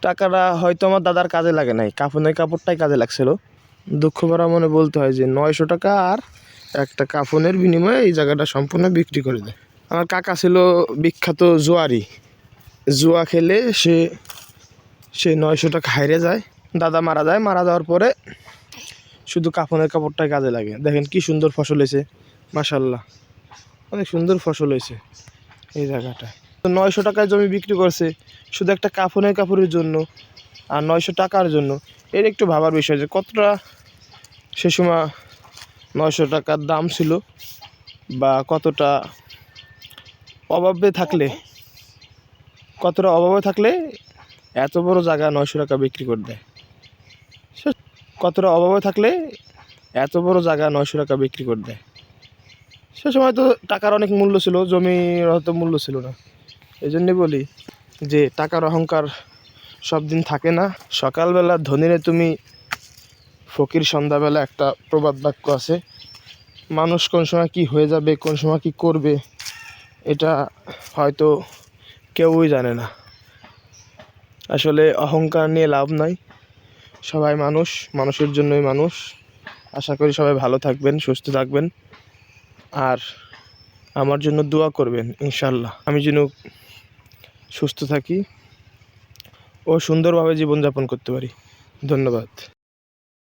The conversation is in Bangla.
টাকাটা হয়তো আমার দাদার কাজে লাগে নাই, কাফনের কাপড়টাই কাজে লাগছিল। দুঃখ ভরা মনে বলতে হয় যে 900 টাকা আর একটা কাফনের বিনিময়ে এই জায়গাটা সম্পূর্ণ বিক্রি করে দেয়। আমার কাকা ছিল বিখ্যাত জুয়ারি, জুয়া খেলে সে 900 টাকা হাইরে যায়। দাদা মারা যায়, মারা যাওয়ার পরে শুধু কাফনের কাপড়টাই কাজে লাগে। দেখেন কি সুন্দর ফসল হয়েছে, মাশাল্লাহ অনেক সুন্দর ফসল হয়েছে এই জায়গাটা। 900 টাকায় জমি বিক্রি করছে শুধু একটা কাফনের কাপড়ের জন্য আর 900 টাকার জন্য। এর একটু ভাবার বিষয় যে কতটা সে সময় 900 টাকার দাম ছিল বা কতটা অভাবে থাকলে এত বড় জায়গা 900 টাকা বিক্রি করে দেয়। কতটা অভাবে থাকলে এত বড় জায়গা 900 টাকা বিক্রি করে দেয়। সে সময় তো টাকার অনেক মূল্য ছিল, জমির হয়তো মূল্য ছিল না। এই জন্যে বলি যে টাকার অহংকার সব দিন থাকে না। সকালবেলা ধনীরে তুমি ফকির, সন্ধ্যাবেলা একটা প্রবাদ বাক্য আছে, মানুষ কোন সময় কি হয়ে যাবে, কোন সময় কি করবে, এটা হয়তো কেউই জানে না। আসলে অহংকার নিয়ে লাভ নাই। সবাই মানুষ, মানুষের জন্যই মানুষ। আশা করি সবাই ভালো থাকবেন, সুস্থ থাকবেন, আর আমার জন্য দোয়া করবেন ইনশাল্লাহ। আমি যেন সুস্থ থাকি ও সুন্দরভাবে জীবনযাপন করতে পারি। ধন্যবাদ।